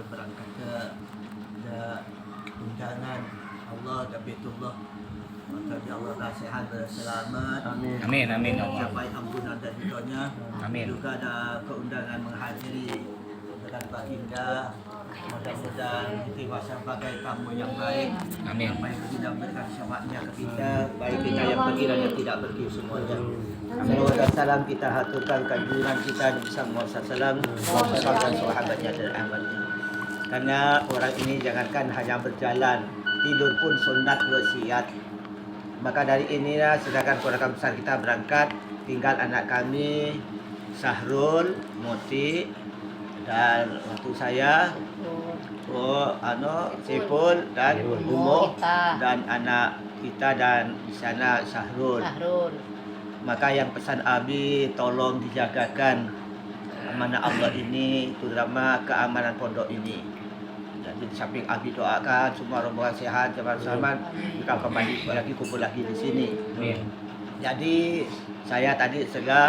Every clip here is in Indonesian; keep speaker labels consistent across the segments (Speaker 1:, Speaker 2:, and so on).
Speaker 1: berangkat ke undangan Allah ke Baitullah. Maka ya Allah nasihat selamat.
Speaker 2: Amin.
Speaker 3: Amin amin ya Allah.
Speaker 1: Capai ampunan dan ridhonya.
Speaker 3: Amin.
Speaker 1: Juga ada keundangan menghadiri dengan baginda. Mudah-mudahan diterima sebagai tamu yang baik.
Speaker 3: Amin.
Speaker 1: Apa yang baginda berikan syafaatnya ke kita, baik kita yang pergi dan yang tidak pergi semuanya. Salawat dan salam kita haturkan kehadiran kita di Muhammad SAW dan sahabatnya dan ahmadnya. Karena orang ini jangankan hanya berjalan, tidur pun sunat wasiat. Maka dari inilah sedangkan keluarga besar kita berangkat, tinggal anak kami Sahrul, Moti, dan untuk saya Sipul dan Umo dan anak kita dan di sana Sahrul. Maka yang pesan Abi tolong dijagakan amanah Allah ini, terutama keamanan pondok ini. Jadi di samping Abi doakan semua rombongan sehat, selamat, kita kembali lagi kumpul lagi di sini. Jadi saya tadi sudah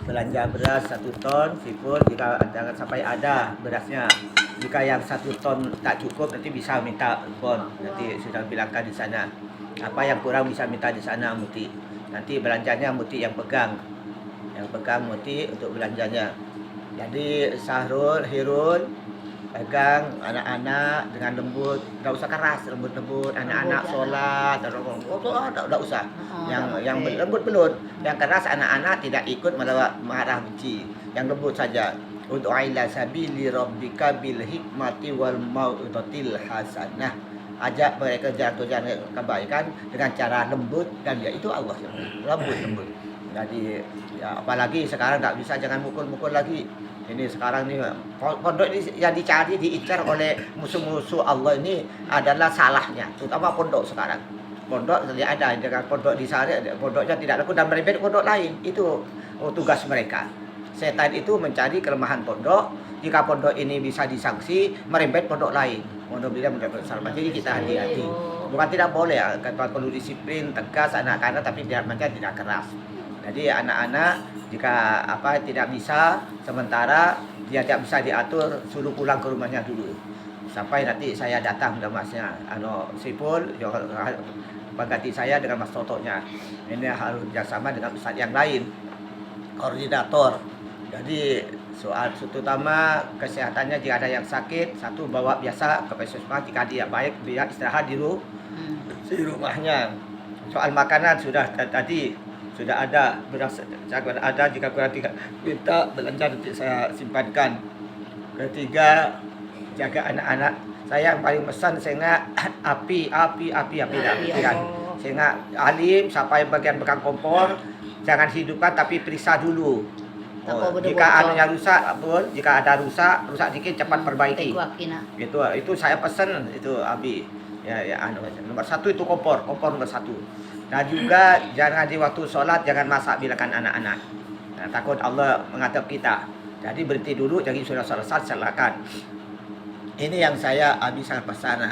Speaker 1: belanja beras 1 ton, Sipul jika jangan sampai ada berasnya. Jika yang 1 ton tak cukup nanti bisa minta pon. Nanti sudah bilangkan di sana. Apa yang kurang bisa minta di sana Muti. Nanti belanjanya Muti yang pegang. Yang pegang Muti untuk belanjanya. Jadi Sahrul, Hirul pegang anak-anak dengan lembut, enggak usah keras, lembut-lembut. Anak-anak sholat, enggak usah. Yang lembut belut. Yang keras anak-anak tidak ikut marah benci. Yang lembut saja. Untuk ila sabili rabbika bil hikmati wal mau'izatil hasanah. Ajak mereka jalan kebaikan dengan cara lembut dan itu Allah lembut. Jadi ya, apalagi sekarang tak bisa jangan mukul-mukul lagi. Ini sekarang ni pondok ini yang dicari diincar oleh musuh-musuh Allah ini adalah salahnya, terutama pondok sekarang. Pondok tidak ada, dengan pondok di sana pondoknya tidak laku dan merembet pondok lain. Itu tugas mereka. Setan itu mencari kelemahan pondok. Jika pondok ini bisa disanksi, merembet pondok lain. Pondok dia mendapat salah. Jadi kita hati-hati. Bukan tidak boleh, perlu disiplin, tegas anak-anak, tapi tidak keras. Jadi anak-anak jika tidak bisa sementara dia tidak bisa diatur, suruh pulang ke rumahnya dulu. Sampai nanti saya datang dengan masnya, Sipul, mengganti saya dengan mas Totonya. Ini harus bersama dengan ustaz yang lain, koordinator. Jadi soal terutama kesehatannya jika ada yang sakit, satu bawa biasa ke puskesmas, jika dia baik dia istirahat di rumahnya. Soal makanan sudah tadi sudah ada beras ada, jika kurang 3 minta belanja nanti saya simpankan. Ketiga, jaga anak-anak. Saya yang paling pesan sehingga api kan. Sehingga alim sampai bagian bekang kompor jangan hidupkan tapi periksa dulu. Jika anunya rusak pun, jika ada rusak dikit cepat perbaiki. Itu saya pesan itu Abi. Nomor 1 itu kompor nomor 1. Nah juga jangan di waktu sholat jangan masak bilakan anak-anak. Nah, takut Allah mengadab kita. Jadi berhenti dulu, jadi sudah selesai silakan. Ini yang saya Abi sangat pesan.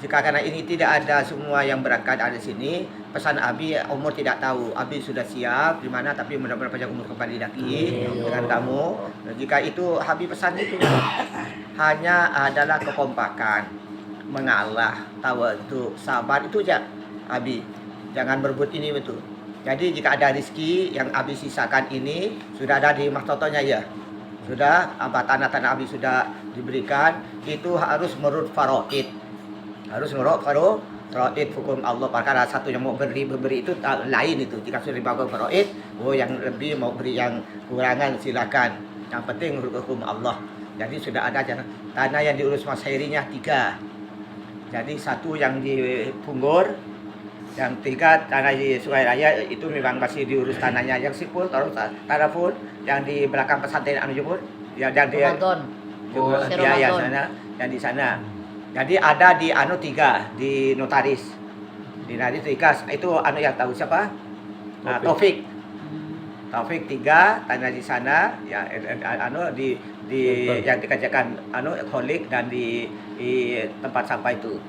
Speaker 1: Jika karena ini tidak ada semua yang berangkat ada di sini, pesan Abi umur tidak tahu. Abi sudah siap di mana, tapi mudah-mudahan panjang umur kembali lagi dengan kamu. Nah, jika itu Abi pesan itu hanya adalah kekompakan, mengalah, tawadhu, sabar itu aja. Abi jangan berebut ini betul. Jadi jika ada rezeki yang Abi sisakan ini sudah ada di Mas Totonya ya. Sudah tanah-tanah Abi sudah diberikan, itu harus menurut faraid. Harus menurut faraid hukum Allah. Perkara satu yang mau beri itu lain itu. Jika sudah dibawa faraid, yang lebih mau beri yang kurangan silakan. Yang penting menurut hukum Allah. Jadi sudah ada tanah yang diurus Mas Hairinya 3. Jadi 1 yang di Punggur, yang 3 tanah di Sungai Raya itu memang masih diurus tanahnya. Yang Sipul terus tanah pun yang di belakang pesantren Jumur yang di sana dan di sana. Jadi ada di 3 di notaris. Di notaris 3 itu yang tahu siapa? Taufik. Taufik 3 tanah di sana ya di yang dikerjakan kholik dan di tempat sampah itu.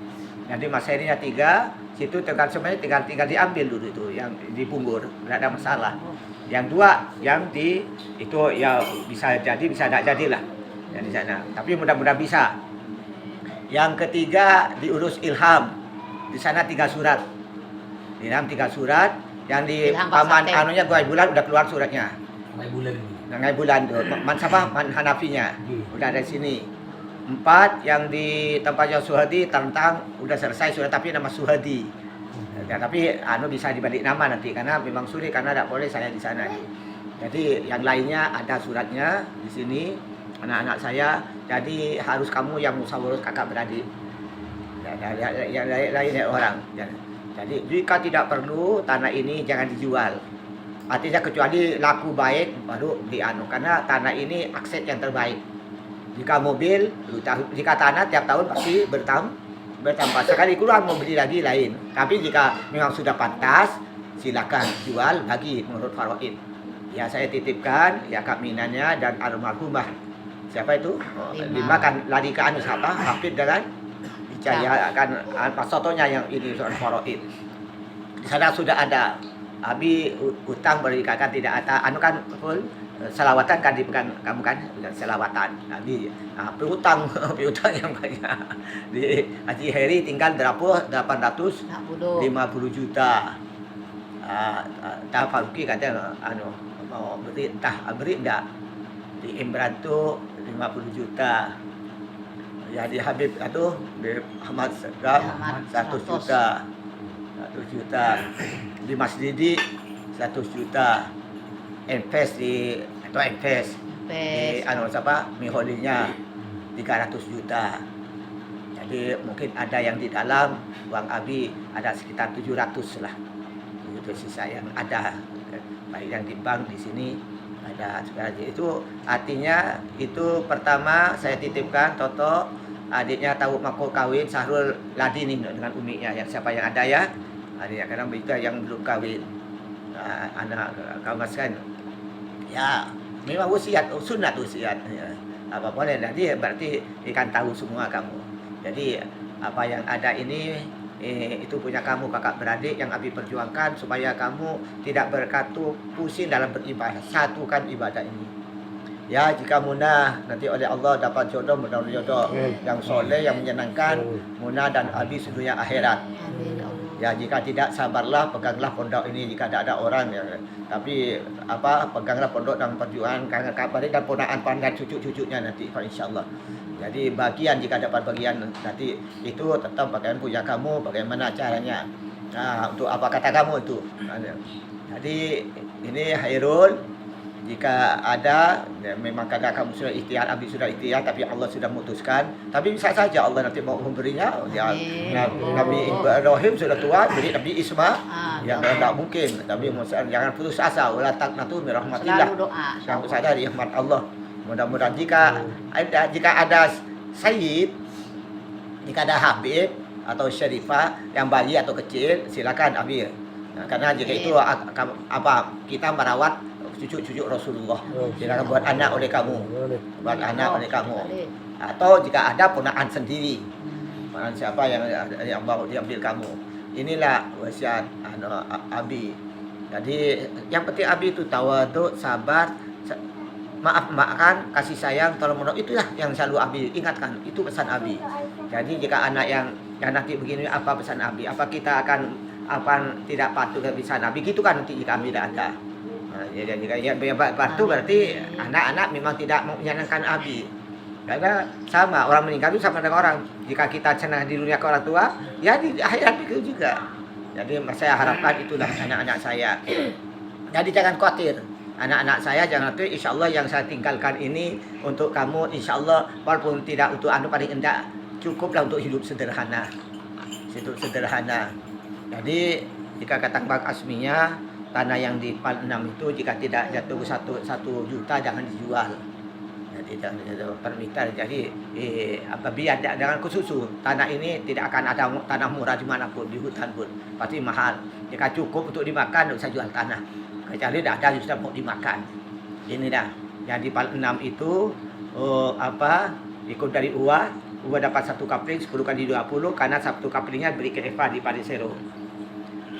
Speaker 1: Jadi materinya 3, situ semuanya tinggal diambil dulu itu yang di Punggur, tidak ada masalah. Yang 2 yang di itu ya bisa jadi bisa tidak jadilah. yang di sana. Tapi mudah-mudahan bisa. Yang ketiga diurus ilham. Di sana 3 surat. Ilham 3 surat. Yang di paman anunya Gai Bulan udah keluar suratnya. Gai Bulan tuh. Man Hanafinya. Udah ada sini. 4 yang di tempatnya Suhadi tentang udah selesai surat tapi nama Suhadi. Ya, tapi bisa dibalik nama nanti karena memang sulit karena tidak boleh saya di sana. Jadi yang lainnya ada suratnya di sini anak-anak saya. Jadi harus kamu yang musyawarah kakak beradik. Yang lainnya orang. Jadi jika tidak perlu tanah ini jangan dijual. Artinya kecuali laku baik baru beli karena tanah ini akses yang terbaik. Jika mobil, jika tanah tiap tahun pasti bertambah. Sekali keluar mau beli lagi lain. Tapi jika memang sudah pantas, silakan jual bagi menurut faraid. Ya saya titipkan ya Kak Minanya dan almarhumah. Siapa itu? Dimakan lari ke siapa? Hafid dengan Ijaya akan sotonya yang ini soal faraid. Di sana sudah ada. Abi utang berdikatkan tidak ada kan full selawatan kan dipegang kamu kan selawatan. Abi piutang yang banyak. Di Haji Heri tinggal berapa? 850 juta. Tah Faruqi kata mau beri enggak. Di Imran tu 50 juta. Ya di Habib itu di Ahmad Segaf 100 juta. 100 juta. Di Mas Didi 100 juta. Invest di Miholinya 300 juta. Jadi mungkin ada yang di dalam uang Abi ada sekitar 700 lah. Itu sisa yang ada. Baik yang di bank di sini ada sekarang. Itu artinya itu pertama saya titipkan Toto adiknya tahu makul kawin Sahrul Ladi nih dengan uminya yang siapa yang ada ya. Adiknya kadang berita yang belum kawin. Anak kamu kan ya memang sunat usiat ya. Apa boleh jadi berarti ikan tahu semua kamu. Jadi apa yang ada ini itu punya kamu kakak beradik yang Abi perjuangkan supaya kamu tidak berkatu pusing dalam beribadah. Satukan ibadah ini. Ya jika Munah nanti oleh Allah dapat jodoh mudah-mudahan jodoh yang soleh yang menyenangkan Munah dan Abi sedunia akhirat. Ya jika tidak sabarlah peganglah pondok ini jika tidak ada orang ya. Tapi peganglah pondok dalam perjuangan karena kabar dan ponaan dan cucu-cucunya nanti insyaallah. Jadi bagian jika dapat bagian nanti itu tetap bagian punya kamu bagaimana caranya. Nah, untuk apa kata kamu itu. Jadi ini Hairul jika ada ya memang kadang kamu sudah ikhtiar, Abi sudah ikhtiar tapi Allah sudah memutuskan. Tapi bisa saja Allah nanti mau memberinya. Ya, Nabi Ibrahim sudah tua, beri Nabi Ismail. Yang tidak mungkin. Tapi jangan putus asa. Wala taqnatu min rahmatillah. Kamu sadar rahmat Allah. Mudah-mudahan jika ada Sayyid, jika ada Habib atau Syarifah yang bayi atau kecil, silakan Abi. Nah, karena jika itu kita merawat cucu-cucu Rasulullah. Silakan buat anak oleh kamu. Buat anak oleh kamu. Atau jika ada ponaan sendiri. Ponaan siapa yang mau diambil kamu. Inilah wasiat Abi. Jadi yang penting Abi itu tawadhu, sabar, maafkan, kasih sayang, tolong menolong. Itulah yang selalu Abi ingatkan. Itu pesan Abi. Jadi jika anak yang nanti begini apa pesan Abi? Apa kita akan tidak patuh ke pesan Abi? Gitu kan nanti jika Abi tidak ada. Jadi jika batu berarti anak-anak memang tidak menyenangkan Abi. Karena sama orang meninggal itu sama dengan orang. Jika kita senang di dunia ke orang tua, ya di akhirat itu juga. Jadi saya harapkan itulah anak-anak saya. Jadi jangan khawatir. Anak-anak saya jangan khawatir. Insya Allah yang saya tinggalkan ini untuk kamu. Insya Allah walaupun tidak untuk paling enggak cukuplah untuk hidup sederhana. Hidup sederhana. Jadi jika kata Bang Asminya tanah yang di 6 itu jika tidak jatuh 1 juta jangan dijual. Jadi per meter. Jadi apabila dengan khusus tanah ini tidak akan ada tanah murah dimanapun di hutan pun pasti mahal. Jika cukup untuk dimakan tidak usah jual tanah. Kecuali tidak ada sudah mau dimakan. Ini dah. Yang di 6 itu ikut dari Uwa dapat 1 kapling 10 kali 20 karena 1 kaplingnya beri ke Eva di Padisero.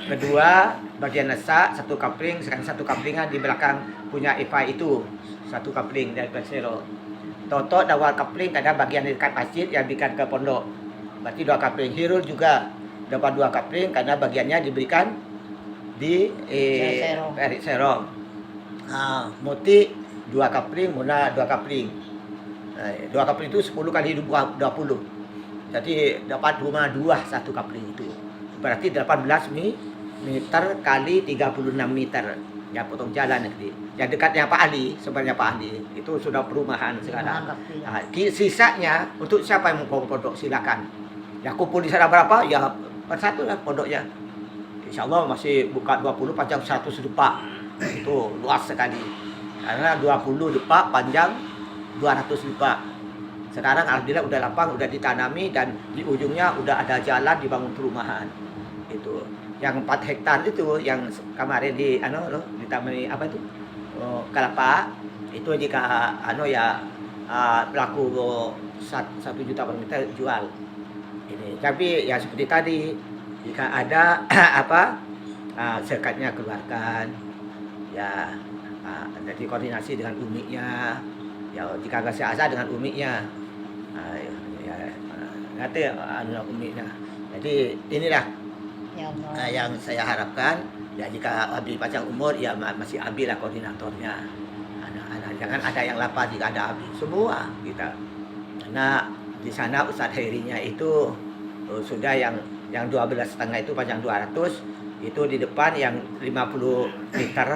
Speaker 1: Kedua bagian lesak 1 kapling, sekarang 1 kaplingan di belakang punya Eva itu 1 kapling dari Padisero. Toto dawal kapling kadang bagian dekat masjid yang diberikan ke pondok. Berarti 2 kapling. Hirul juga dapat 2 kapling karena bagiannya diberikan di Erik Serong. Muti 2 kapling, Muna 2 kapling. 2 kapling itu 10 kali 20. Jadi dapat 2 1 kapling itu. Berarti 18 meter kali 36 meter. Ya potong jalan nanti. Yang dekatnya Pak Ali, sebenarnya Pak Ali itu sudah perumahan sekarang. Sisanya untuk siapa yang mau pondok silakan. Ya kumpul di sana berapa? Ya persatu lah pondoknya. Insya Allah masih buka 20 panjang 100 depak. Itu luas sekali. Karena 20 depak panjang 200 depak. Sekarang alhamdulillah udah lapang, udah ditanami dan di ujungnya udah ada jalan dibangun perumahan. Itu. Yang 4 hektar itu yang kemarin di ditamani apa itu? Kelapa. Itu jika pelaku 1 juta per meter jual. Ini. Tapi ya seperti tadi jika ada zakatnya keluarkan. Ya jadi koordinasi dengan umiknya. Ya jika nggak seasa dengan umiknya. Nanti umiknya. Jadi inilah yang saya harapkan. Ya jika Abi panjang umur ya masih Abi lah koordinatornya. Jangan ada yang lapar jika ada Abi. Semua kita. Karena di sana Ustadz Hairinya itu sudah yang 12,5 itu panjang 200, itu di depan yang 50 meter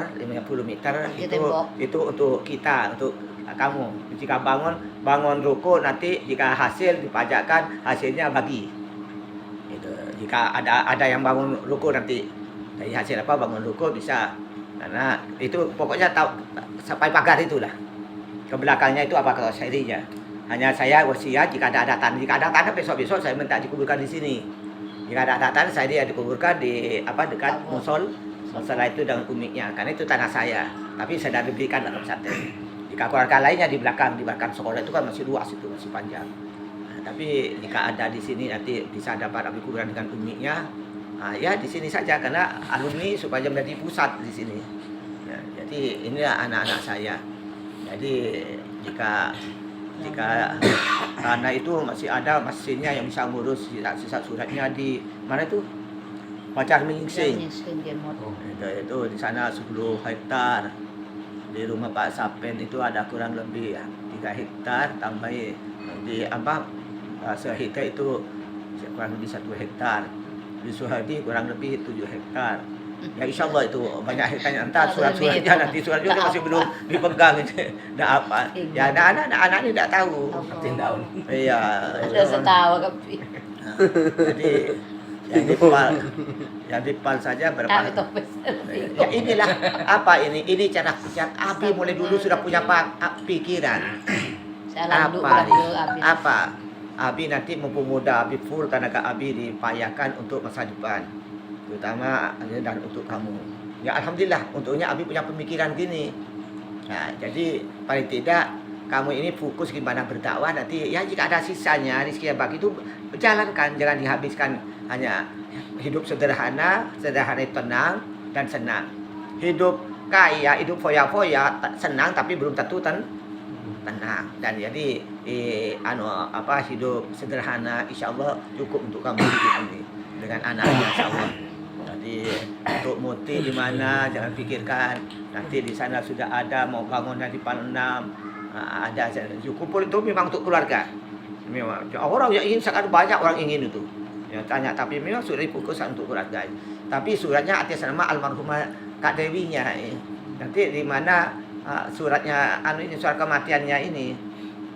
Speaker 1: itu untuk kita, untuk kamu. Jika bangun ruko nanti jika hasil dipajakkan, hasilnya bagi. Itu. Jika ada yang bangun ruko nanti dari hasil bangun ruko bisa. Karena itu pokoknya sampai pagar itulah. Ke belakangnya itu apa kalau serinya. Hanya saya wasiat jika ada tanah besok-besok saya minta dikuburkan di sini. Jika ada tanah saya dikuburkan di dekat musol. Masalah itu dengan umiknya karena itu tanah saya. Tapi saya sudah diberikan dalam pesantren. Jika keluarga lainnya di belakang sekolah itu kan masih luas, itu masih panjang. Tapi jika ada di sini nanti bisa dapat kuburan dengan umiknya. Ya di sini saja karena alumni supaya menjadi pusat di sini. Ya, jadi inilah anak-anak saya. Jadi jika tanah itu masih ada mesinnya yang bisa ngurus sisa suratnya di mana itu Pacar Mingsing. Itu di sana 10 hektar. Di rumah Pak Sapen itu ada kurang lebih 3 hektar tambah di sehektar itu kurang lebih 1 hektar. Di Suhadi kurang lebih 7 hektar. Ya insya Allah itu banyak hektarnya. Entah surat-suratnya nanti suratnya masih belum dipegang. Nggak apa. Ya anak-anak ini tidak tahu. Iya.
Speaker 2: Sudah setahu kapi.
Speaker 1: Jadi yang dipal saja berapa? Ya inilah ini cara kerja Abi mulai dulu sudah punya pikiran. Apa? Abi nanti mumpung muda, Abi full tenaga Abi dipayakan untuk masa depan, terutama dan untuk kamu. Ya alhamdulillah, untungnya Abi punya pemikiran gini. Nah, jadi paling tidak kamu ini fokus gimana berdakwah nanti. Ya jika ada sisanya rezeki yang bagi itu jalankan, jangan dihabiskan hanya hidup sederhana tenang dan senang. Hidup kaya, hidup foya-foya, senang tapi belum tentu tenang. Dan jadi hidup sederhana insyaallah cukup untuk kamu hidup ini dengan anaknya insyaallah. Jadi untuk muti di mana jangan pikirkan nanti di sana sudah ada mau bangunnya di Palembang ada cukup itu memang untuk keluarga. Memang orang yang ingin sangat banyak orang ingin itu. Ya tanya tapi memang sudah difokuskan untuk keluarga. Tapi suratnya atas nama almarhumah Kak Dewinya. Nanti di mana suratnya surat kematiannya ini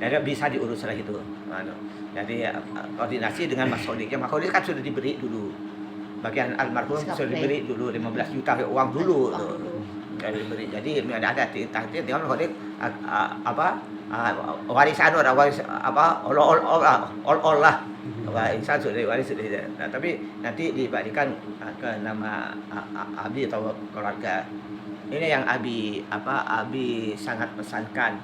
Speaker 1: jadi bisa diurus lah itu. Jadi koordinasi dengan Mas Khodik. Mas Khodik kan sudah diberi dulu. Bagian almarhum sudah diberi dulu 15 juta uang dulu. Jadi diberi. Jadi ada dengan Mas Khodik warisan Allah. Warisan sudah waris sudah. Nah, tapi nanti diberikan ke nama Abi atau keluarga. Ini yang Abi sangat pesankan.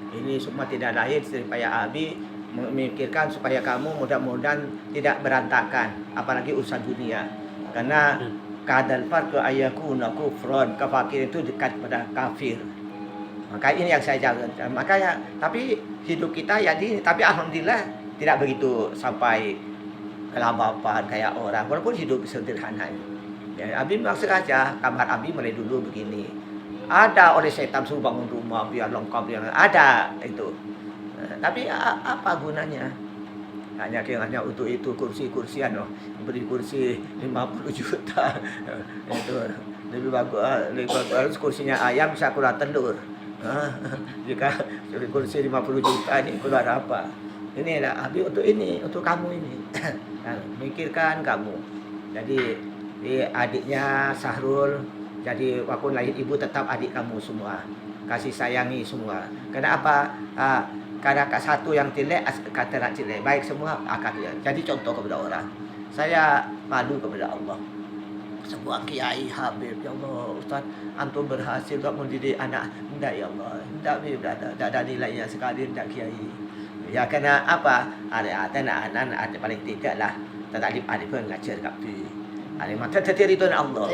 Speaker 1: Ini semua tidak lain supaya Abi memikirkan supaya kamu mudah-mudahan tidak berantakan, apalagi urusan dunia. Karena kadal farqu ayakuna kufron, kafir itu dekat pada kafir. Maka ini yang saya jaga. Makanya tapi hidup kita jadi, tapi alhamdulillah tidak begitu sampai kelabapan kayak orang, walaupun hidup sederhana. Ya, Abi memang sengaja kamar Abi mulai dulu begini. Ada oleh setan suruh bangun rumah biar lengkap, biar ada itu. Tapi apa gunanya? Hanya untuk itu kursi-kursian loh. Beri kursi 50 juta. Itu lebih bagus kursinya ayam bisa keluar telur. Jika kursi 50 juta ini keluar apa? Ini lah Abi untuk ini, untuk kamu ini. Mikirkan kamu. Jadi adiknya Sahrul, jadi walaupun lahir ibu tetap adik kamu semua, kasih sayangi semua. Kenapa? Karena satu yang jelek kata nak jelek, baik semua akan dia. Jadi contoh kepada orang. Saya malu kepada Allah. Sebuah kiai Habib, ya Allah Ustaz, antum berhasil untuk mendidik anak. Tidak ya Allah, tidak ada nilainya sekali tidak kiai. Ya kena apa? Ada anak-anak ada paling tidak lah. Tadi ada pun ngajar kapi. Ada mata tertiri itu Allah.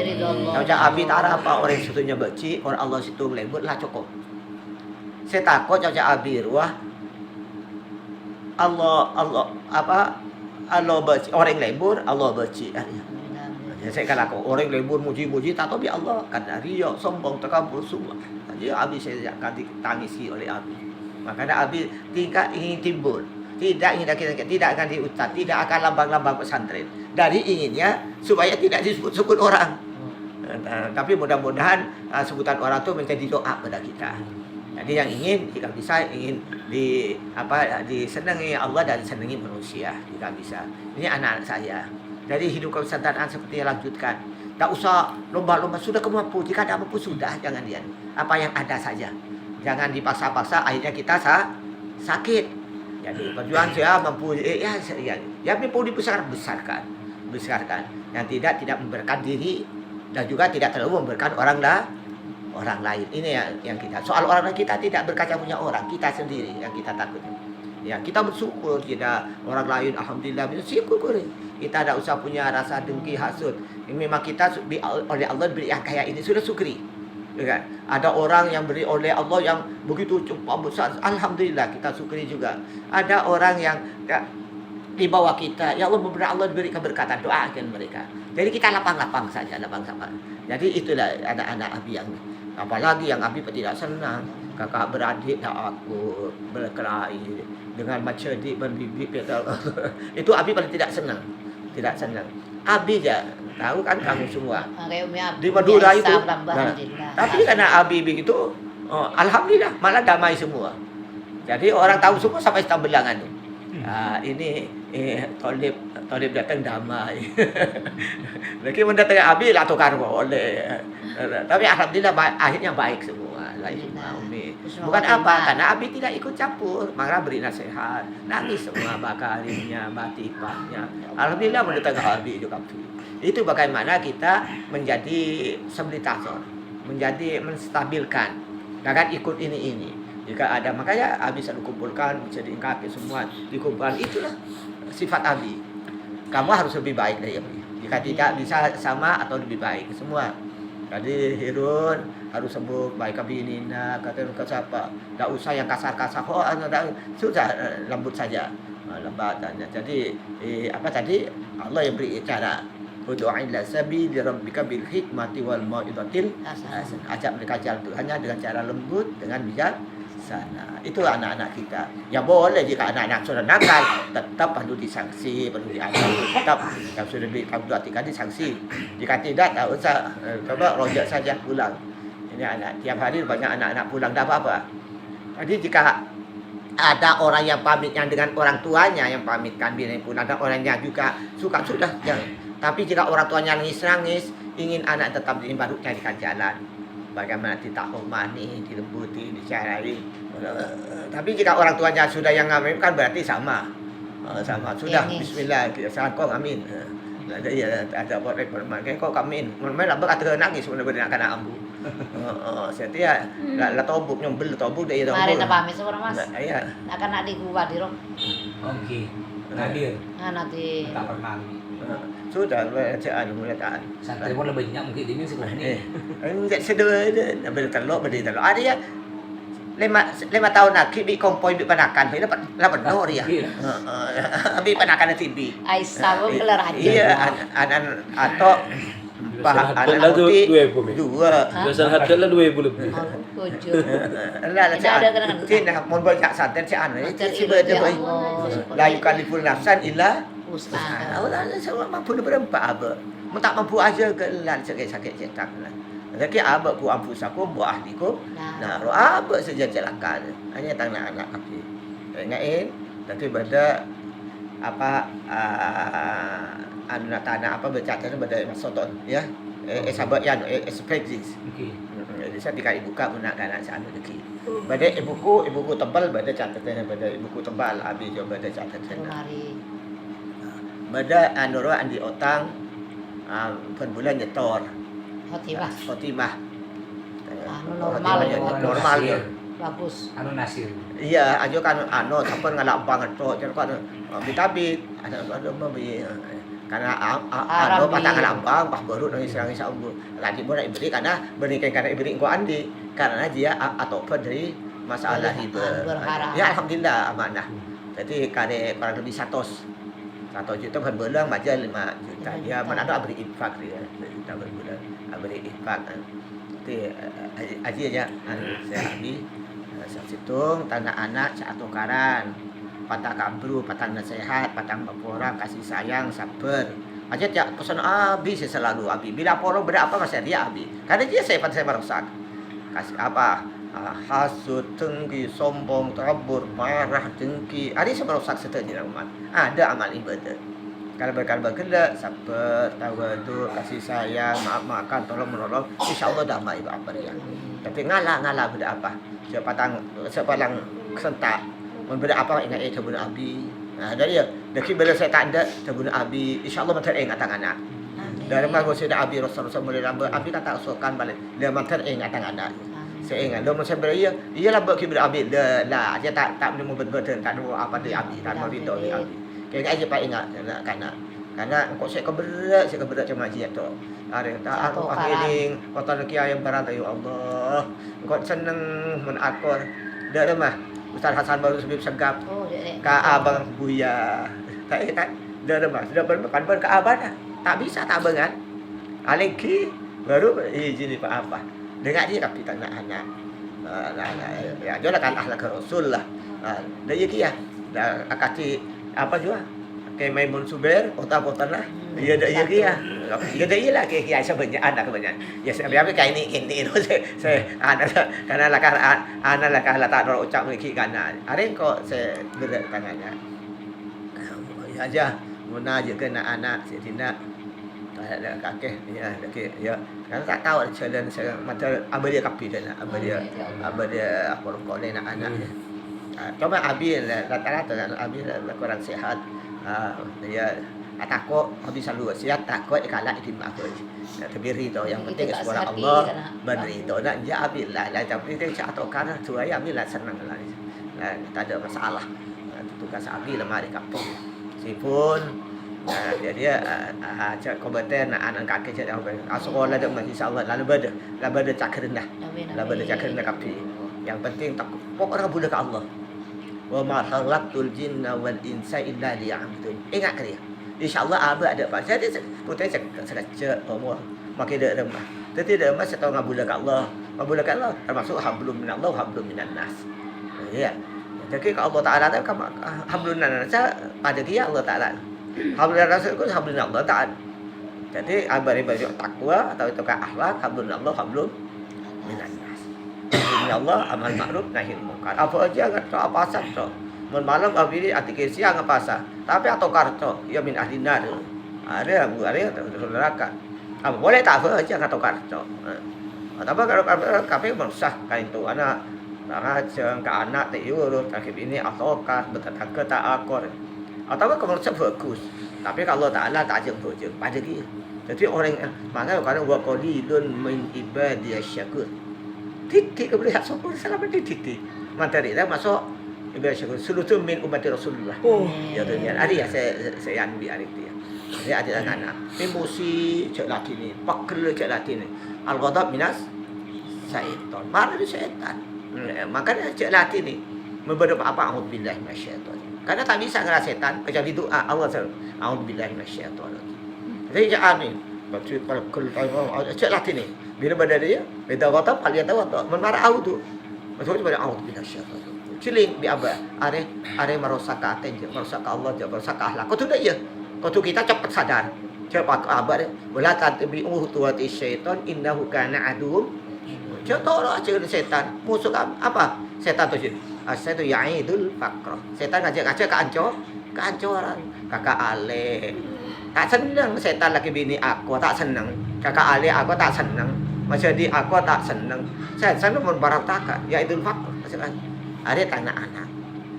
Speaker 1: Kalau Abi tak ada apa orang situnya beci, orang Allah situ melebut lah cukup. Saya takut kalau Abi ruah Allah beci orang lebur Allah beci. Ya saya kalau orang lebur muji-muji tak tahu bi Allah kan riya sombong takabur semua. Jadi Abi saya akan ditangisi oleh Abi. Makanya Abi tidak ingin timbul, tidak akan diutat, tidak akan lambang-lambang pesantren. Dari inginnya supaya tidak disebut-sebut orang. Tapi mudah-mudahan sebutan orang itu menjadi doa pada kita. Jadi yang ingin jika bisa ingin disenangi Allah dan disenangi manusia jika bisa. Ini anak-anak saya. Jadi hidup kesederhanaan seperti yang lanjutkan. Tak usah lomba-lomba, sudah kamu mampu. Jika tidak mampu sudah, jangan dia. Apa yang ada saja. Jangan dipaksa-paksa, akhirnya kita sakit. Jadi perjuangan saya mampu, ya mampu dibesarkan. Yang tidak memberikan diri dan juga tidak terlalu memberikan orang lain. Ini yang kita. Soal orang lain kita tidak berkaca punya orang, kita sendiri yang kita takut. Ya kita bersyukur kita orang lain, alhamdulillah bersyukur. Kita tidak usah punya rasa dengki hasud. Ini memang kita oleh Allah beri yang kayak ini sudah syukri. Ya kan? Ada orang yang beri oleh Allah yang begitu cepat besar, alhamdulillah kita syukuri juga. Ada orang yang di bawah kita, ya Allah diberi keberkatan, doakan mereka. Jadi kita lapang-lapang saja, lapang-lapang. Jadi itulah anak-anak Abi yang apalagi yang Abi tidak senang, kakak beradik tak aku berkelahi dengan macedi berbibi itu Abi paling tidak senang. Abi ya tahu kan kamu semua di Madura itu. Tapi karena Abi begitu, alhamdulillah malah damai semua. Jadi orang tahu semua sampai Tambelangan. Ini Tolib datang damai. Lagi mendatangi Abi lah tukar boleh. Tapi alhamdulillah akhirnya baik semua. Bukan apa, karena Abi tidak ikut campur, malah beri nasihat, nangis semua bakarinya, batifahnya. Alhamdulillah mendatangi Abi juga. Itu bagaimana kita menjadi stabilisator, menjadi menstabilkan, jangan ikut ini. Jika ada, makanya Abi selalu kumpulkan, bisa diingkati semua, dikumpulkan. Itulah sifat Abi. Kamu harus lebih baik dari Abi. Jika tidak bisa sama atau lebih baik semua. Jadi Hirun harus sembuh baik Abi Nina, kata siapa. Tak usah yang kasar-kasar. Sudah lembut saja. Lembatannya. Jadi Allah yang beri cara. Ud'u ila sabili rabbika bil hikmati wal mau'izatil hasanah. Ajak mereka jalan Tuhannya dengan cara lembut, dengan bijaksana. Itu anak-anak kita. Ya boleh jika anak-anak sudah nakal, tetap perlu disanksi, perlu diajar, tetap yang sudah diperhatikan disanksi. Jika tidak, tak usah, coba rojak saja pulang. Ini anak tiap hari banyak anak-anak pulang, tak apa-apa. Jadi jika ada orang yang pamitnya dengan orang tuanya yang pamitkan bila pulang, ada orang yang juga suka sudah jangan. Tapi jika orang tuanya nangis-nangis, ingin anak tetap ini baru carikan jalan. Bagaimana ditakumani, dilembuti, dicarai. Tapi jika orang tuanya sudah yang ngamen kan berarti sama. Sudah bismillah, assalamualaikum amin. Ada buat rekor makan kok amin. Memang lambat kata nangis benar-benar kena ambu. Setia la tobuk nyombel tobuk dia tobuk.
Speaker 2: Mari na pamit sa Mas.
Speaker 1: Iya.
Speaker 2: Akan nak di gua di rom.
Speaker 3: Oke. Hadir.
Speaker 2: Nanti.
Speaker 3: Tak pernah.
Speaker 1: Sudah bacaan mulaan.
Speaker 3: Santri pun lebih banyak mungkin ini sekolah ini.
Speaker 1: Enggak sederhana, bertelok. Ada yang lima tahun lagi bi kompoi bi panakan bi dapat no dia.
Speaker 3: Iya.
Speaker 1: Bi panakan tibi.
Speaker 2: Aisyah pun kelar aja.
Speaker 1: Iya, anan atau anak putih dua.
Speaker 4: Biasa harga lah 2.000 lebih.
Speaker 2: Tujuh.
Speaker 1: Lah
Speaker 2: Tidak ada kenangan.
Speaker 1: Cina mau baca santen si anu si beda boy. La yukaliful nafsan illa
Speaker 2: Usaha.
Speaker 1: Allah semua mampu berempat apa. Mun tak mampu aja ke lan sakit cetak lah. Jadi apa ku ampusakum wa ahlikum nah apa saja celaka. Hanya tanah anak kaki. Ingatin tapi pada apa anak tanah apa bercatatan pada masoton ya. Sahabat yang expressis.
Speaker 3: Okey.
Speaker 1: Jadi saya dikai buka gunakan anak anu lagi. Pada ibuku tebal pada catatan pada ibuku tebal habis juga pada catatan.
Speaker 2: Lemari.
Speaker 1: Pada andoro andi otang per bulan nyetor. Khotimah. Normal ya.
Speaker 2: Bagus.
Speaker 3: Anu nasir.
Speaker 1: Iya, aja kan sampai ngalak banget to. Jadi kan bitabit ada membeli karena patang lambang pas baru nang serang saumbu. Lagi boleh ibri karena berikan karena ibri engko andi karena dia atau dari masalah riba. Ya alhamdulillah amanah. Jadi kare para lebih 100 juta per bulan aja 5 juta. Dia mana ada beri infak dia. Kita berbulan beri infak. Jadi aja saya habis hitung tanah anak saya tukaran. Patang kabru, patang nasihat, patang baporang, kasih sayang, sabar. Aja tiap pesan abi saya selalu abi. Bila porong beda apa masih dia abi. Karena dia saya merusak. Kasih apa? Hasud, dengki, sombong, terabur, marah, dengki. Ada yang merusak seterusnya umat. Ada amal ibadah. Kalau berkelak, sabar, tawadu, kasih sayang, maaf-maafkan, tolong menolong. Insya Allah damai ibadah ya. Tapi ngalah beda apa? Sepalang kesentak. Beda apa ingat terbunuh abi. Nah dari bila saya tak ada terbunuh abi, insya-Allah matar atang anak. Dari mana saya abi Rasulullah sallallahu abi kata usulkan balik. Dia matar atang anak. Saya ingat dia saya beria, iyalah bagi abi lah dia tak mau betul tak ada apa dia abi, tak mau ridho dia abi. Kayak aja pak ingat karena kok saya keberat cuma aja tu. Ada tak aku akhiring, kota kia yang berat ya Allah. Kok seneng menakor. Dah mah Ustaz Hasan baru sebib segap. Ka abang Buya. Tak dah mas. Sudah bermakan ke abang dah. Tak bisa tak bengan. Aliki baru izin Pak apa. Dengar dia tapi tak nak anak. Ya jolah kan akhlak Rasul lah. Dah ya kia. Dah akati apa juga. Kayak Maimun Subair, otak-otak lah. Dia dah ya kia. Dia dah ialah kia sebenarnya anak kebanyakan. Ya saya kayak ini itu saya anak karena anak lah tak ada ucap lagi karena ada kok saya berat tangannya. Ya aja guna aja kena anak saya tidak ada kakek ya karena tak tahu jalan saya macam apa dia kapi dan apa dia apa kok anak. Cuma abi rata-rata abi kurang sehat. Dia takut habis selalu siap takut kalah itu apa tapi ridho yang penting sekolah Allah berridho nak dia ambil lah tapi dia atau karena tu ayah ambil lah senang lah tak ada masalah tugas ambil lah mari kampung sipun dia kompeten anak kakek jadi sekolah dah insya-Allah lalu beda cakar rendah kapi yang penting takut pokok orang budak Allah wa ma khalaqtul jinna wal insa illa liya'budun ingat ke dia InsyaAllah abah ada apa. Jadi putih sekecil umur makin dia remah. Tapi dia remah saya tahu ngabullah ke Allah. Ngabullah ke Allah termasuk hablum minallah hablum minan nas. Ya. Jadi kalau Allah Taala tu hablum minan nas pada dia Allah Taala. Hablum minan nas itu hablum Allah Taala. Jadi abah ibadah takwa atau itu ke akhlak hablum minallah hablum minan nas. Minallah amal ma'ruf nahi munkar. Apa aja enggak apa asal tu. Malam abis atik siang apa sah. Tapi atau karto, ya min ahli nar. Ada neraka. Apa boleh tak apa aja atau karto. Tapi kalau kami merusak kain itu anak rajang ke anak tiur takib ini atau kar bertetangga tak akor. Atau kalau merusak bagus. Tapi kalau tak ada tak jeng bojeng pada dia. Jadi orang makanya kalau wa qalilun min ibadiyasy syakur. Titik kepada hak syukur selama titik. Materi dah masuk ibadah syukur sulutu min umat Rasulullah. Ya tu dia. Ada ya saya ambil hari itu ya. Dia ada anak. Emosi cak laki ni, pakar cak laki ni. Al-ghadab minas syaitan. Marah dia syaitan. Makanya cek latih ni berdoa apa a'udzubillahi minasyaitonir. Karena tak bisa ngeras setan kecuali doa Allah a'udzubillahi minasyaitonir. Jadi jangan ni cek latih ni. Bila pada dia, kita kata paling tahu tu menmarah tu. Maksudnya pada a'udzubillahi minasyaitonir. Ciling bi apa? Are merosak aten je, merosak Allah je, merosak akhlak. Kau tu dah ya. Kau tu kita cepat sadar. Cepat abad wala tabi'uhu tuwati syaitan innahu kana aduwwum. Contoh aja setan musuh apa? Setan tu je. Setan tu ya'idul faqr. Setan ngajak kehancuran. Kakak Ale. Tak senang setan laki bini aku, tak senang. Kakak Ale aku tak senang. Macam di aku tak senang. Setan memberontakan ya'idul faqr. Ada tanah anak.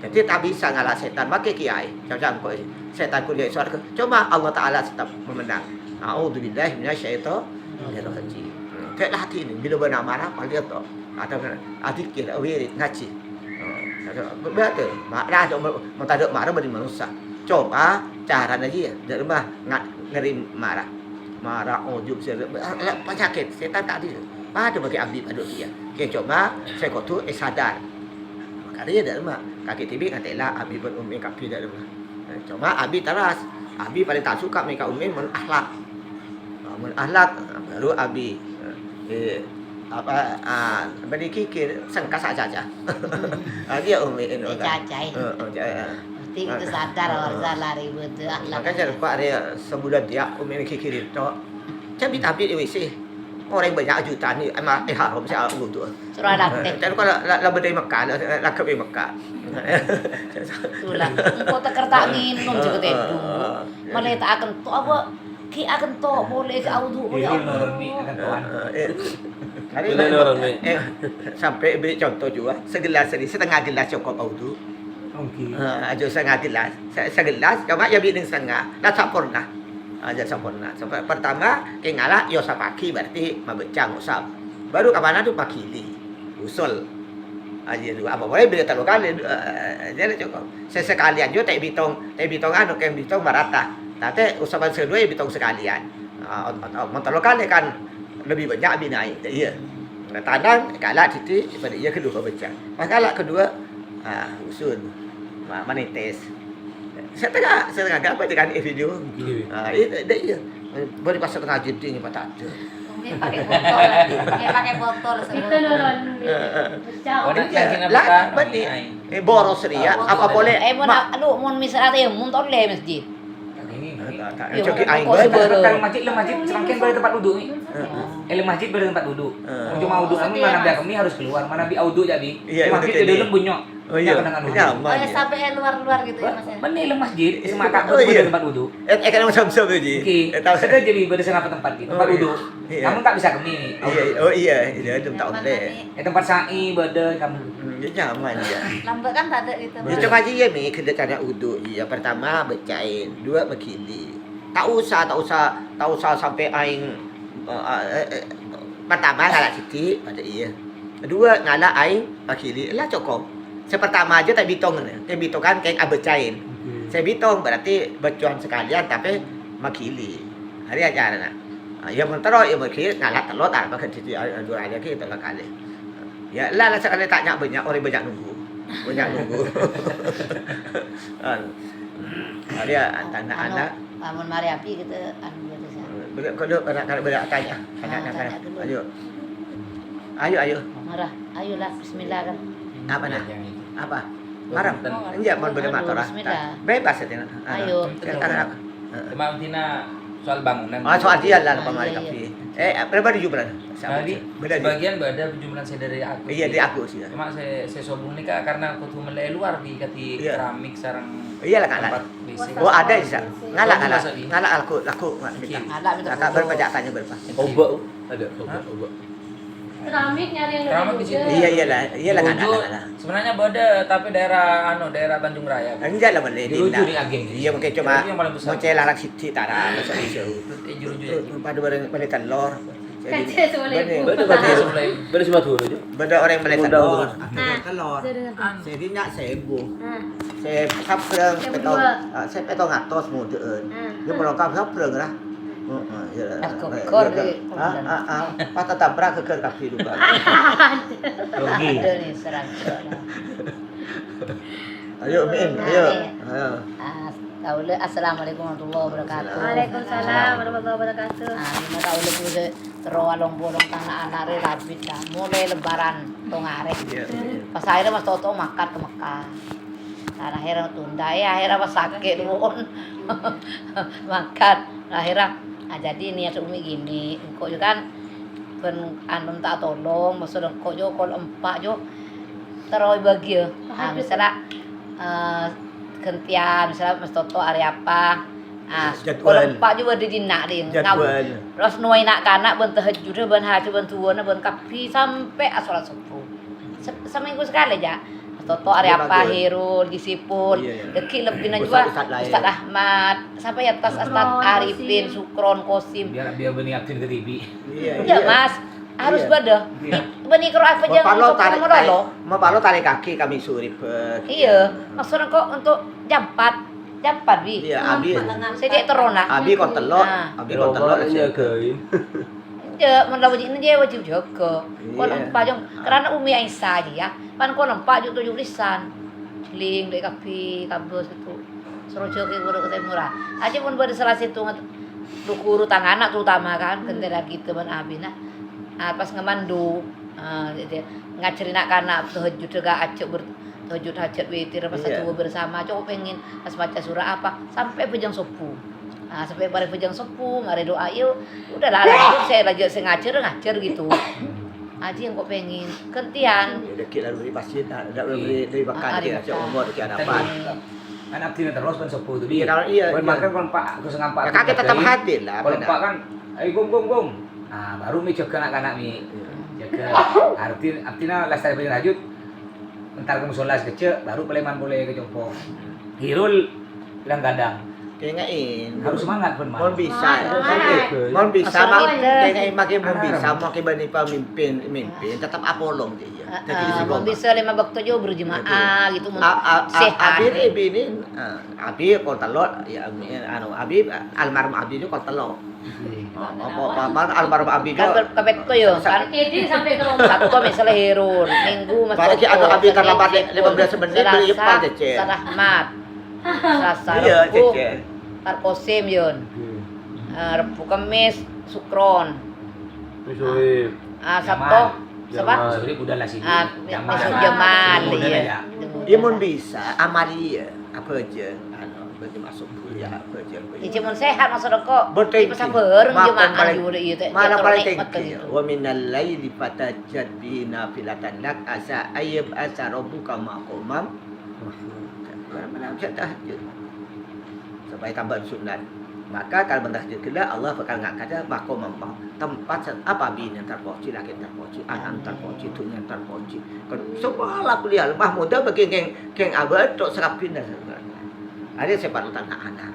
Speaker 1: Jadi tak bisa ngalah setan pakai kiai. Macam kau setan kuliah surga. Cuma Allah Taala tetap memenang. A'udzubillahi minasyaitonir rajim. Kayak hati ini bila benar marah paling tu atau adik kita wirid ngaji. Betul. Marah tu tak ada marah bagi manusia. Coba cara aja dari rumah ngeri marah. Marah ujub penyakit setan tak ada. Pada bagi abdi pada dia. Okey coba saya kau tu sadar. Makanya dari rumah kaki tibi katalah abdi berummi kaki dari rumah. Cuma abi teras. Abi paling tak suka mereka ummi menakhlak. Menakhlak baru abi beri kikir sangka saja. Dia ummi ini.
Speaker 2: Cacai. Nanti kita sadar orang salah ribut akhlak.
Speaker 1: Makanya lupa dia sebulan dia ummi kikir itu. Tapi tapi di WC orang banyak jutaan ni emang haram saya tu.
Speaker 2: Suruh ada teh.
Speaker 1: Jadi kalau la berdaya Mekah, la ke Mekah.
Speaker 2: Itulah. Engkau terkertak minum juga tedung. Mana tak akan tu apa? Ki akan tu boleh ke audu boleh.
Speaker 3: akan Tuhan.
Speaker 1: Sampai beri contoh juga segelas ni setengah gelas cukup audu.
Speaker 3: Okey.
Speaker 1: Aja setengah gelas. Segelas cuma ya bini setengah. Dah sempurna. Aja sempurna. Sampai pertama kengala yo sapaki berarti mabecang usap. Baru ke mana tu pakili. Usul. Aja dua apa boleh bila terlalu kali jadi cukup. Sesekalian juga tak bitong anu kayak bitong merata. Tapi usapan kedua bitong sekalian. Terlalu kali kan lebih banyak binai. Iya. Tandang kalah titik pada ia kedua becang. Makalah kedua usul manites. Setengah apa dengan video. Dia boleh pasal tengah jadi ni patah ada.
Speaker 5: Pakai botol
Speaker 2: Kita nurun.
Speaker 1: Lah, bani. Boros ria apa boleh?
Speaker 2: Mun misal ada mun toleh masjid.
Speaker 1: Coki aing
Speaker 3: Kalau masjid semakin pada tempat duduk ni. Masjid pada tempat duduk. Cuma uduk kami mana biar kami harus keluar. Mana bi uduk jadi. Masjid di dalam bunyok.
Speaker 1: Oh iya.
Speaker 5: sampai luar-luar gitu ya Mas ya.
Speaker 3: Mana masjid semua tak pada tempat duduk.
Speaker 1: Kan macam-macam tu je.
Speaker 3: Okey. Saya jadi pada sana tempat ni, tempat duduk. Kamu tak bisa kami ni.
Speaker 1: Oh iya, dia tu tak boleh.
Speaker 3: Tempat sa'i pada kamu.
Speaker 1: Dia nyaman dia.
Speaker 5: Lambat kan tak ada gitu.
Speaker 1: Dia cuma dia ni kena cara uduk. Yang pertama bercain, dua berkili. Tak usah sampai aing pertama ngalah titik pada ia. Kedua ngalah aing berkili lah cukup. Sepertama aja tak bitong ni. Tak bitong kan kayak bercain. Saya bitong berarti bercuan sekalian tapi makili. Hari aja nak. Ya mentero ya makili ngalah telur tak pakai titik dua aja kita telur kali. Ya lah sekali tak banyak orang banyak nunggu. Dia anak-anak
Speaker 2: Amun mari api kita anu gitu sah.
Speaker 1: Kalau tanya. Ayo.
Speaker 2: Marah. Ayolah bismillah kan.
Speaker 1: Apa nak? Apa? Marah. Enggak mau berdemat orang. Bebas ya.
Speaker 2: Ayo.
Speaker 1: Sekarang apa?
Speaker 3: Cuma Tina soal bangunan.
Speaker 1: Soal dia lah pemari kafe. Berapa di jumlah?
Speaker 3: Jadi sebagian berada jumlah saya dari aku.
Speaker 1: Iya di aku sih.
Speaker 3: Cuma saya sombong ni kak karena aku tuh melek luar di kati keramik sarang.
Speaker 1: Iyalah ngalah. Oh ada sih. Ngalah laku. Kakak berpajak tanya berapa?
Speaker 4: Obat ada obat.
Speaker 5: Keramik nyari yang
Speaker 3: Keramik di situ.
Speaker 1: Iyalah ngalah.
Speaker 3: Sebenarnya beda tapi daerah Tanjung Raya.
Speaker 1: Enggak lah boleh.
Speaker 3: Juru di agen.
Speaker 1: Iya mungkin cuma mau celah lak siti tara masuk isu.
Speaker 3: Juru.
Speaker 1: Pada orang beli telur.
Speaker 5: Kecil seboleh.
Speaker 4: Beda cuma tu aja.
Speaker 1: Beda orang beli telur.
Speaker 5: Nah,
Speaker 1: Telur. Jadi nak sebu.
Speaker 5: Nah,
Speaker 1: Saya khắp phường, phải tông ngatos mù tự ơn. Nhưng mà nó cao khắp phường rồi đó.
Speaker 2: Kokor
Speaker 1: patah tabrak ke kaki juga.
Speaker 4: Rugi.
Speaker 2: ada nih serang.
Speaker 1: Ayo Min, ayo.
Speaker 2: Assalamualaikum warahmatullahi wabarakatuh.
Speaker 5: Waalaikumsalam warahmatullahi wabarakatuh.
Speaker 2: Lima tahun lebih se terowalong bolong tanah anak rabit dah. Mulai lebaran tongare. Pas akhirnya Mas Toto makan ke Mekah. Dan akhirnya tunda ya, akhirnya pas sakit dulu makan. Akhirnya jadi niat umi gini, kok juga kan ben anu tak tolong, maksudnya kok jo kol empat jo terus bagi. Nah, misalnya gentian, misalnya Mas Toto hari apa? Kol empat juga di dinak dia. Terus nuai nak kanak ben tahajud ben haji ben tuana ben kapi sampai sholat subuh. Seminggu sekali aja. Toto hari apa Hirul, Gisipul, Deki lebihnya juga Ustaz Ahmad, sampai atas Ustaz Arifin, Sukron, Kosim.
Speaker 3: Biar berniatin ke TV.
Speaker 2: Iya Mas, harus beda. Beni kalau apa jangan
Speaker 1: mau palo tarik kaki kami surip.
Speaker 2: Iya, maksudnya kok untuk jampat bi.
Speaker 1: Iya, abi.
Speaker 2: Saya terona.
Speaker 1: Abi kon telok,
Speaker 4: jagain.
Speaker 2: Ya, menlawajin dia wajib jaga. Kau nampak jong, karena Umi Aisyah dia, pan kau nampak juga tujuh lisan, ling dari kapi, kabus itu, suruh jaga guru kita murah. Aja pun pada salah situ guru tangan anak terutama kan, kendala gitu ban abina. Pas ngemandu, ngajarin anak tahajud juga acak tahajud hajat witir pas satu bersama, coba pengen pas baca surah apa sampai pejang subuh. Nah, sampai bareng pejang sepuh, mari doa yuk. Udah lah, saya ngajar gitu. Aji yang kok pengen kentian.
Speaker 1: Deki lalu di masjid, ada dari bakal dia cak umur deki hadapan.
Speaker 3: Kan abdi terus ben sepuh tu dia.
Speaker 1: Iya.
Speaker 3: Kon makan kon Pak, aku sengampak.
Speaker 1: Kakek tetap hadir lah.
Speaker 3: Kon Pak kan, ayo gom. Nah, baru mi jaga anak-anak mi. Jaga. Artinya lestari penrajut. Entar ke musola kecil, baru peleman boleh ke jompo. Hirul bilang gadang.
Speaker 1: Kengain
Speaker 3: Harus semangat pun
Speaker 1: mau bisa kengain makin mau bisa makin bani pemimpin tetap apolong dia jadi
Speaker 2: bisa 5 waktu jo berjemaah gitu sehat
Speaker 1: abi ini abi kol telot ya anu abi almarhum abi itu kol telot apa almarhum abi itu
Speaker 2: kabeh to yo kan
Speaker 5: Jadi sampai ke rumah.
Speaker 2: satu misalnya Hirul minggu Mas
Speaker 1: pada ki anu abi terlambat 15 menit beli depan cece
Speaker 2: Rahmat Selasa
Speaker 1: iya
Speaker 2: Rebu
Speaker 1: cece
Speaker 2: Tarkosim yun Rebu Kamis Sukron
Speaker 4: Misalnya
Speaker 2: Sabtu Sabat
Speaker 3: Jadi udah lah sini.
Speaker 2: Masuk Jamal iya
Speaker 1: imun bisa amalia apa aja anu berarti masuk kuliah apa aja
Speaker 2: Ici mun sehat masuk kok
Speaker 1: Berarti
Speaker 2: pas bareng jemaah juga ieu teh
Speaker 1: malam paling tinggi wa minal laili fatajjad bi nafilatan lak asa ayyab asa rabbuka maqamam mana bisa tahajud supaya tambah sunat maka kalau bertahajud kelak Allah bakal ngangkat maqamam tempat apa bin yang terpoci laki terpoci anak terpoci dunia terpoci kan sekolah kuliah lebah muda bagi geng abad tok serapin dah ada separuh tanah anak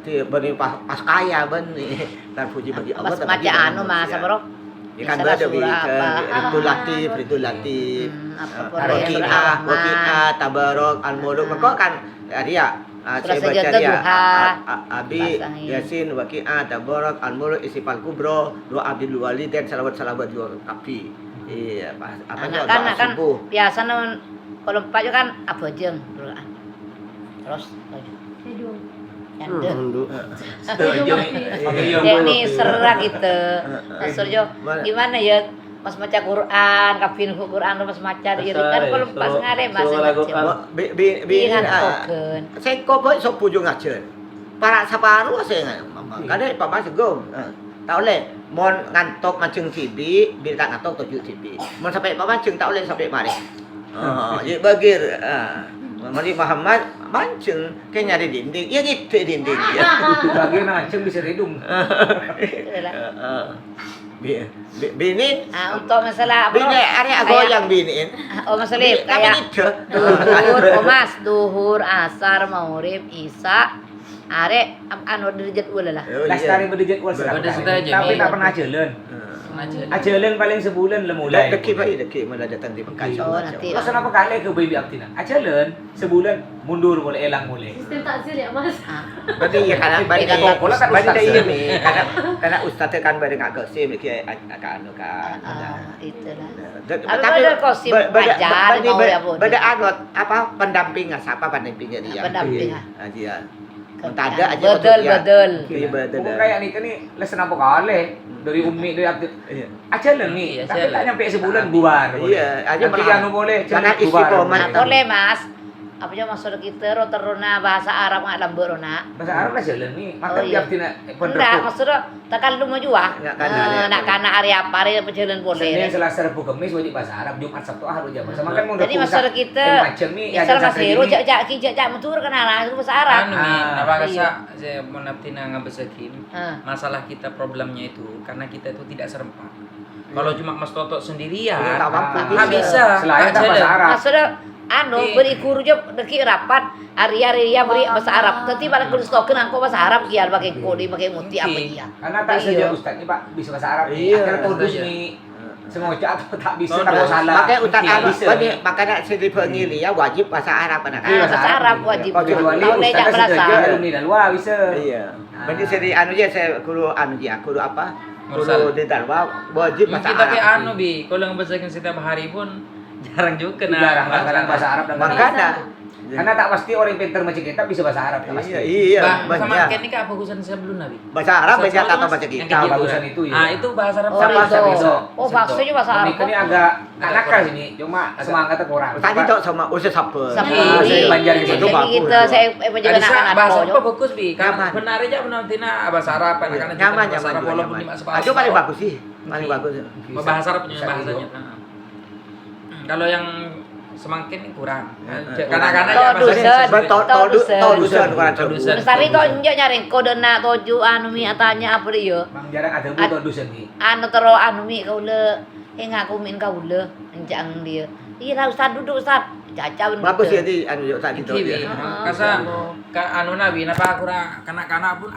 Speaker 1: jadi bani pas kaya bani dan puji bagi Allah
Speaker 2: pas maca anu Mas bro
Speaker 1: ya kan ada Ridul Latif Waqi'ah Tabarok Al-Muluk maka kan dia saya baca dia Abi Yasin Waqi'ah Tabarok Al-Muluk Istifal Kubro doa Abdul Walid dan salawat juga tapi iya apa
Speaker 2: anak kan biasanya kalau Pak kan apa jeng terus ini serak gitu maksudnya gimana ya pas maca Quran kapin Quran pas maca itu kan kalau pas ngare mas
Speaker 1: saya kok sok pujo ngajen para saparu saya kadang papa segom tak oleh mon ngantok mancing TV bila tak ngantok tujuh TV mon sampai papa mancing tak oleh sampai mari jadi bagir Mari Muhammad mancing kayak nyari dinding, ya gitu dinding ya.
Speaker 3: Bagian mancing bisa hidung.
Speaker 1: Bini,
Speaker 2: untuk masalah apa?
Speaker 1: Bini area goyang biniin.
Speaker 2: Oh masalah kayak duhur, Mas, duhur, asar, maghrib, isya, Arek anu derajat ula lah.
Speaker 1: Oh,
Speaker 3: Lestari berdijet wal serap.
Speaker 6: Pada sudah aja,
Speaker 3: Tapi
Speaker 6: Mi.
Speaker 3: tak pernah jalan.
Speaker 6: Aja.
Speaker 3: Jalan paling sebulan lah mulai.
Speaker 1: Dekik baik dekik mana datang di Bekasi.
Speaker 2: Oh, nanti.
Speaker 3: Terus kenapa kali ke baby Aktina? Jalan sebulan mundur boleh elang boleh.
Speaker 5: Sistem takzir ya mas.
Speaker 2: Ah.
Speaker 1: Berarti ya karena bagi
Speaker 2: Kan
Speaker 3: pola kan
Speaker 1: bagi
Speaker 3: ustaz.
Speaker 1: iya ni karena ustaz tu kan beri ngak sim lagi agak anu kan.
Speaker 2: Itulah.
Speaker 1: Tapi
Speaker 2: ada kosim ajar mau ya pun.
Speaker 1: Beda angot apa pendamping siapa pendampingnya dia?
Speaker 2: Pendamping, ah.
Speaker 1: Dia. Entah ada aja
Speaker 2: Bedel.
Speaker 1: Iya betul.
Speaker 3: Bukan kayak nih kan nih lesen apa kali dari Umi dari Abdul.
Speaker 1: Iya.
Speaker 3: Jalan nih.
Speaker 6: Iya,
Speaker 3: Tapi
Speaker 6: jalan.
Speaker 3: tak nyampe sebulan bubar.
Speaker 1: Iya, aja
Speaker 3: Nanti
Speaker 1: malah-
Speaker 3: anu boleh
Speaker 1: jangan
Speaker 3: jalan
Speaker 1: isi
Speaker 3: bubar.
Speaker 1: komen.
Speaker 2: Nah, boleh Mas. Apa aja masuk kita roterona bahasa Arab nggak lembur rona.
Speaker 3: Bahasa Arab lah jalan nih. Maka
Speaker 2: Oh, iya.
Speaker 3: dia Aktina
Speaker 2: Enggak,
Speaker 3: penderpuk.
Speaker 2: maksudnya tekan lu mau jua.
Speaker 1: Nggak kana area.
Speaker 2: Nak kana area apa area perjalanan
Speaker 3: Senin,
Speaker 2: boleh.
Speaker 3: Selasa, Rabu, Kamis wajib bahasa Arab, Jumat, Sabtu, Ahad wajib bahasa. Makan mau
Speaker 2: Jadi masalah kita
Speaker 3: macam ni
Speaker 2: ya salah mas hero jak mentur kenal itu bahasa Arab.
Speaker 6: Anu Mi,
Speaker 3: Ah,
Speaker 6: apa
Speaker 2: iya.
Speaker 6: kasa saya mau naptina ngabesakin.
Speaker 2: Ah.
Speaker 6: Masalah kita problemnya itu karena kita itu tidak serempak. Kalau cuma Mas Toto sendirian,
Speaker 1: Iya, tak mampu.
Speaker 6: nggak bisa.
Speaker 3: Selain
Speaker 6: tak
Speaker 3: tak bahasa
Speaker 6: jalan.
Speaker 3: Arab.
Speaker 2: Maksudnya anu
Speaker 6: Iya.
Speaker 2: beri guru je deki rapat area beri bahasa Arab. Tapi pada kulis token angko bahasa Arab kian pakai kode pakai muti apa
Speaker 6: Mungkin.
Speaker 2: dia.
Speaker 3: Karena tak
Speaker 2: Iya.
Speaker 3: saja Ustaz ni Pak bisa bahasa Arab ni.
Speaker 1: Iya.
Speaker 3: Akhirnya todus
Speaker 6: Iya.
Speaker 3: ni. Semua atau tak bisa
Speaker 6: Todus.
Speaker 3: tak mau salah.
Speaker 1: Makanya utak
Speaker 3: Mungkin
Speaker 1: Arab,
Speaker 3: bisa.
Speaker 1: makanya sedih pengili ya wajib bahasa Arab anak.
Speaker 3: Iya,
Speaker 2: bahasa Arab wajib.
Speaker 3: Kecuali
Speaker 2: Tahu
Speaker 3: Ustaz
Speaker 2: lejak
Speaker 3: sedaja
Speaker 2: berasa.
Speaker 3: alumni Dalwa bisa.
Speaker 1: Iya. Berarti sedih anu je saya guru anu je, guru apa?
Speaker 6: Mursal.
Speaker 1: Guru di Darwa wajib bahasa
Speaker 6: Kita kayak
Speaker 1: Arab.
Speaker 6: anu Bi, kalau ngebesakin setiap hari pun jarang juga
Speaker 3: Jarang kadang bahasa Arab dan
Speaker 1: Makanya.
Speaker 3: Karena tak pasti orang pintar macam kita bisa bahasa Arab tak pasti.
Speaker 1: Iya, iya,
Speaker 6: sama
Speaker 1: banyak.
Speaker 6: Ken ini kak bagusan sebelum Nabi.
Speaker 1: Bahasa Arab
Speaker 6: Bahasa
Speaker 1: banyak
Speaker 6: Arab
Speaker 1: atau
Speaker 6: Mas,
Speaker 1: bahasa
Speaker 6: yang
Speaker 1: kita.
Speaker 6: kayak gitu
Speaker 3: bagusan
Speaker 6: kan.
Speaker 3: itu, ya.
Speaker 6: Ah, itu bahasa Arab
Speaker 2: Oh,
Speaker 6: sama
Speaker 2: itu.
Speaker 6: Sabdo.
Speaker 2: Oh, maksudnya bahasa Arab.
Speaker 3: Ini agak nakal sini, cuma semangatnya kurang.
Speaker 1: Tadi tok sama usaha siapa?
Speaker 2: Sama
Speaker 6: Iya,
Speaker 2: ini.
Speaker 6: saya
Speaker 3: Banjar gitu.
Speaker 1: Itu
Speaker 2: Jadi
Speaker 1: bagus.
Speaker 2: kita saya menjaga
Speaker 6: Ada
Speaker 2: anak-anak
Speaker 6: bahasa
Speaker 2: po,
Speaker 6: apa bagus Bi? Kan
Speaker 1: Nyaman.
Speaker 6: benar aja menantina bahasa Arab anak-anak juga
Speaker 1: Nyaman,
Speaker 6: bahasa
Speaker 1: nyaman,
Speaker 6: Arab
Speaker 1: juga
Speaker 6: walaupun
Speaker 1: nyaman.
Speaker 6: lima separuh.
Speaker 1: Itu paling bagus sih, paling bagus.
Speaker 6: Bahasa Arab punya
Speaker 3: Bisa
Speaker 6: bahasanya.
Speaker 3: juga.
Speaker 6: Kalau yang semakin kurang.
Speaker 1: Heeh.
Speaker 6: Kadang-kadang
Speaker 2: Todusen.
Speaker 1: Todusen bukan
Speaker 6: Todusen.
Speaker 2: Tapi kok njak nyaring kode nak toju anu mi atanya apa dia?
Speaker 3: Bang jarang ada butuh dusun ni.
Speaker 2: Anu tero anu mi kau le. Ngaku min kau le. Njang dia. Iya lah Ustaz duduk Ustaz. Caca bener.
Speaker 1: Bagus ya di anu yo tadi
Speaker 6: Iki Bi.
Speaker 1: dia.
Speaker 6: Kasa anu Nabi napa kurang kanak-kanak pun